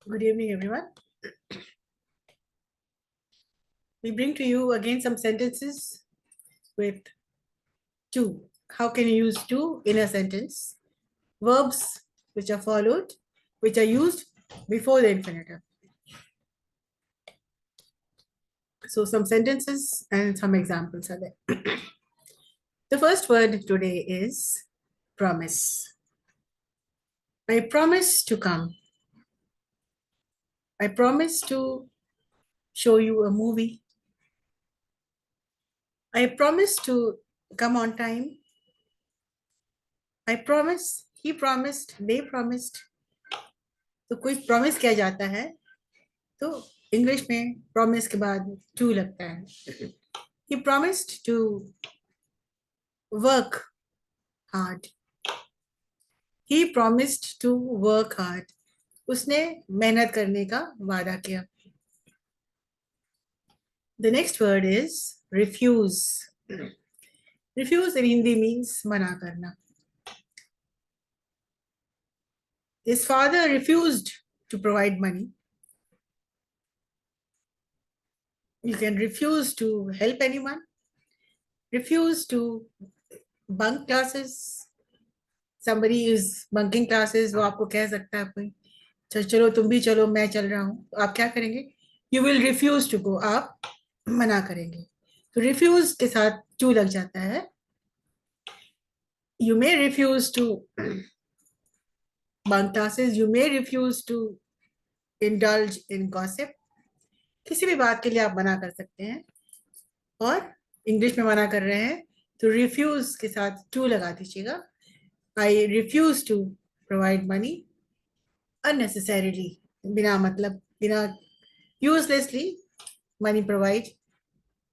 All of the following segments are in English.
Good evening, everyone. We bring to you again some sentences with to. How can you use to in a sentence? Verbs which are followed, which are used before the infinitive. So some sentences and some examples are there. The first word today is promise. I promise to come. I promise to show you a movie. I promise to come on time. I promise, he promised, they promised. तो कोई promise किया जाता है तो English में promise के बाद to लगता है. He promised to work hard. He promised to work hard. उसने मेहनत करने का वादा किया. The next word is refuse. Refuse in Hindi means मना करना. His father refused to provide money. You can refuse to help anyone, refuse to bunk classes. Somebody is bunking classes, वो आपको कह सकता है कोई चलो तुम भी चलो मैं चल रहा हूँ, आप क्या करेंगे? You will refuse to go. आप मना करेंगे. तो refuse के साथ to लग जाता है. You may refuse to bunk classes. You may refuse to indulge in gossip. किसी भी बात के लिए आप मना कर सकते हैं. और इंग्लिश में मना कर रहे हैं तो refuse के साथ to लगा दीजिएगा. I refuse to provide money unnecessarily. बिना मतलब बिना uselessly money provide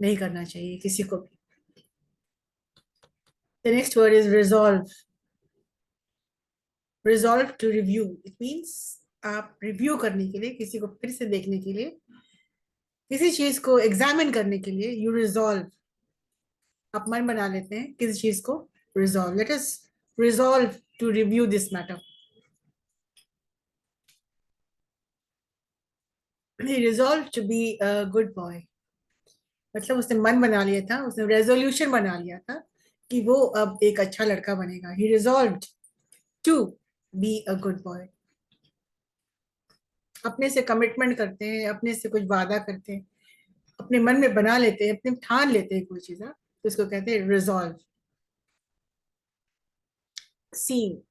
नहीं करना चाहिए किसी को भी. The next word is resolve. Resolve to review. It means आप review करने के लिए, किसी को फिर से देखने के लिए, किसी चीज को examine करने के लिए you resolve. आप मन बना लेते हैं किसी चीज को resolve. Let us resolve to review this matter. He resolved to be a good boy. मतलब उसने मन बना लिया था, उसने रेजोल्यूशन बना लिया था कि वो अब एक अच्छा लड़का बनेगा. He resolved to be a good boy. अपने से कमिटमेंट करते हैं, अपने से कुछ वादा करते हैं, अपने मन में बना लेते हैं, अपने ठान लेते हैं कोई चीज, तो इसको कहते हैं रिजॉल्व. सीम.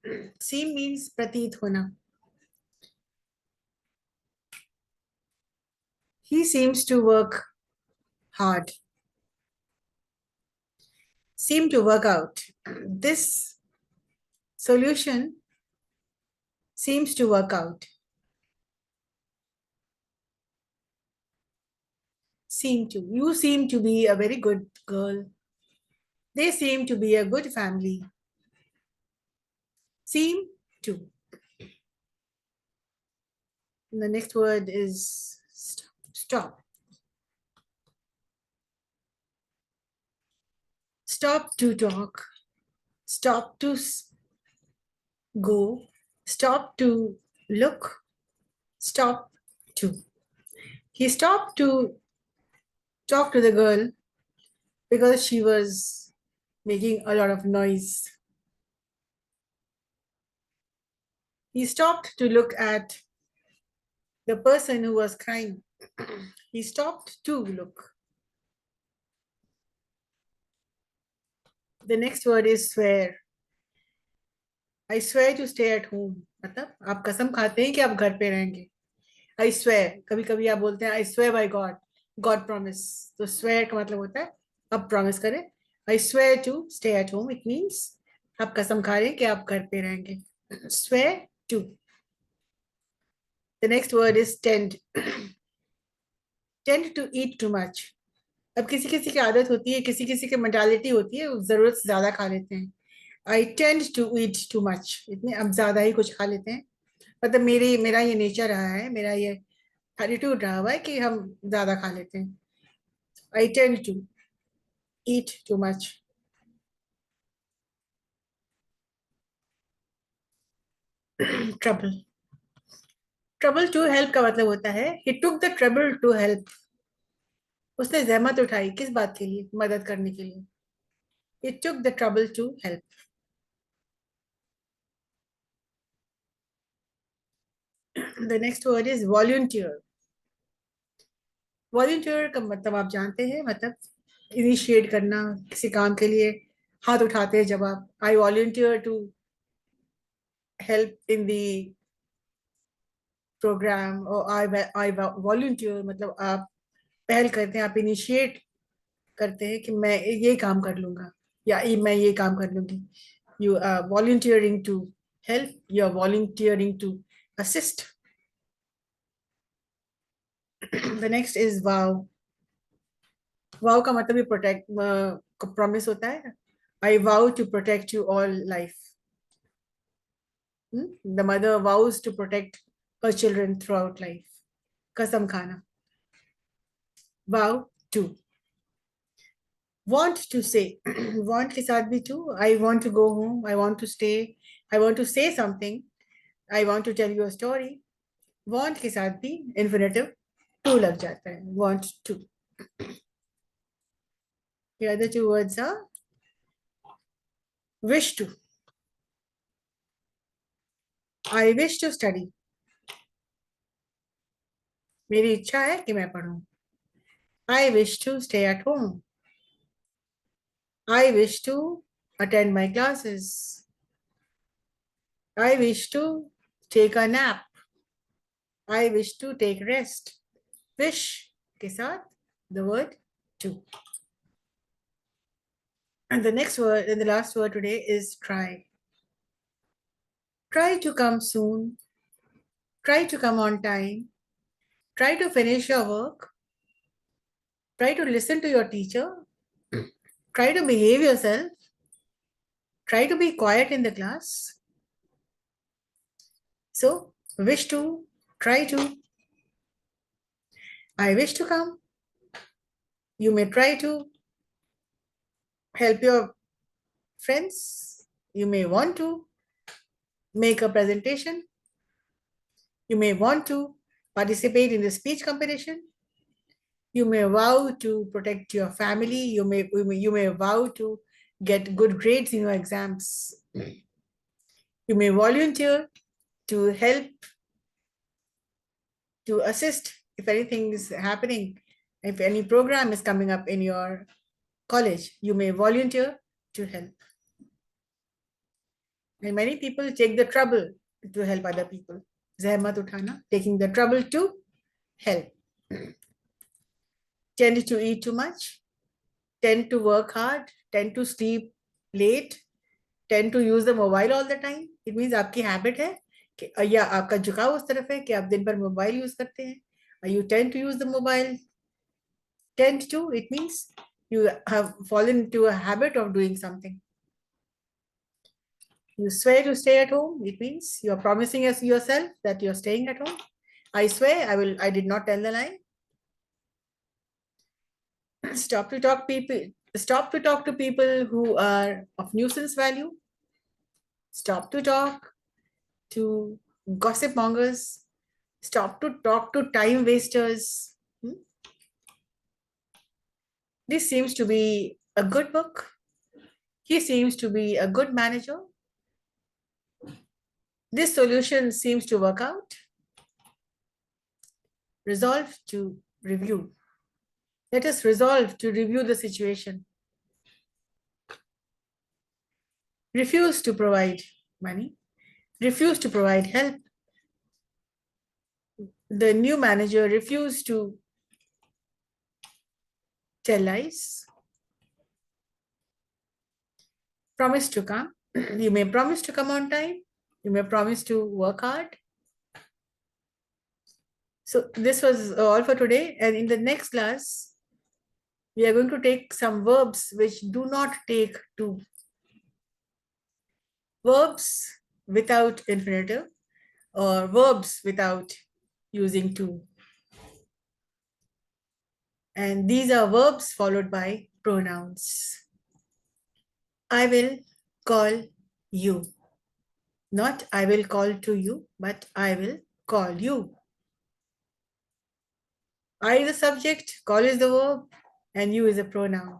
सीम मीन्स प्रतीत होना. He seems to work hard. Seem to work out. This solution seems to work out. Seem to. You seem to be a very good girl. They seem to be a good family. Seem to. And the next word is stop. Stop to talk. Stop to go. Stop to look. Stop to. He stopped to talk to the girl because she was making a lot of noise. He stopped to look at the person who was crying. He stopped to look. The next word is swear. I swear to stay at home. मतलब आप कसम खाते हैं कि आप घर पे रहेंगे. I swear. कभी कभी आप बोलते हैं I swear by God. God promise. तो swear का मतलब होता है आप promise करें. I swear to stay at home. It means आप कसम खा रहे हैं कि आप घर पे रहेंगे. Swear to. The next word is tend. Tend to eat too much. अब किसी किसी की आदत होती है, किसी किसी की मेंटालिटी होती है, जरूरत से ज्यादा खा लेते हैं. I tend to eat too much. इतने अब ज्यादा ही कुछ खा लेते हैं. मतलब मेरा ये नेचर रहा है, मेरा ये एटीट्यूड रहा हुआ है कि हम ज्यादा खा लेते हैं. I tend to eat too much. Trouble. Trouble to help का मतलब होता है he took the trouble to help. उसने जहमत उठाई किस बात के लिए? मदद करने के लिए. He took the trouble to help. The next word is volunteer. Volunteer का मतलब आप जानते हैं, मतलब इनिशिएट करना किसी काम के लिए. हाथ उठाते हैं जब आप I volunteer to help in the program, और आई वॉलंटियर मतलब आप पहल करते हैं, आप इनिशिएट करते हैं कि मैं ये काम कर लूंगा या मैं ये काम कर लूंगी. You are volunteering to help, you are volunteering to assist. The next is vow. Vow का मतलब भी प्रोटेक्ट प्रॉमिस होता है. I vow to protect you all life. The mother vows to protect her children throughout life. कसम खाना. Vow to. Want to say. Want के साथ भी to. I want to go home. I want to stay. I want to say something. I want to tell you a story. Want के साथ भी infinitive to लग जाता है. Want to. The other two words are wish to. I wish to study. मेरी इच्छा है कि मैं पढूं. I wish to stay at home. I wish to attend my classes. I wish to take a nap. I wish to take rest. Wish के साथ the word to. And the next word and the last word today is try. Try to come soon. Try to come on time. Try to finish your work. Try to listen to your teacher. Try to behave yourself. Try to be quiet in the class. So, wish to, try to. I wish to come. You may try to help your friends. You may want to make a presentation. You may want to participate in the speech competition. You may vow to protect your family. You may vow to get good grades in your exams. You may volunteer to help, to assist if anything is happening, if any program is coming up in your college. You may volunteer to help. And many people take the trouble to help other people. Zahmat uthana, taking the trouble to help. Tend to eat too much, tend to work hard, tend to sleep late, tend to use the mobile all the time. It means आपकी habit है कि या आपका झुकाव उस तरफ है कि आप दिन भर मोबाइल यूज करते हैं. You tend to use the mobile. Tend to, it means you have fallen into a habit of doing something. You swear to stay at home. It means you are promising yourself that you're staying at home. I swear I did not tell the lie. Stop to talk to people who are of nuisance value. Stop to talk to gossip mongers. Stop to talk to time wasters. This seems to be a good book. He seems to be a good manager. This solution seems to work out. Resolve to review. Let us resolve to review the situation. Refuse to provide money. Refuse to provide help. The new manager refused to tell lies. Promise to come. You may promise to come on time. You may promise to work hard. So this was all for today. And in the next class, we are going to take some verbs which do not take to. Verbs without infinitive or verbs without using to. And these are verbs followed by pronouns. I will call you. Not I will call to you, but I will call, you. I is the subject, call is the verb, and you is a pronoun.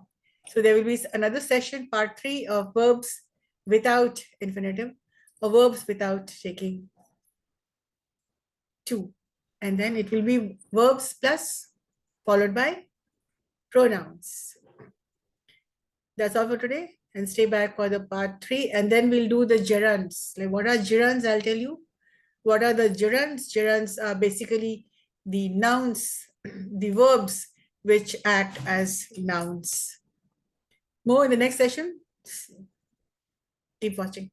So there will be another session, part 3 of verbs without infinitive, or verbs without taking to. And then it will be verbs plus followed by pronouns. That's all for today. And stay back for the part 3. And then we'll do the gerunds. Like, what are gerunds? I'll tell you. What are the gerunds? Gerunds are basically the nouns, the verbs which act as nouns. More in the next session. Keep watching.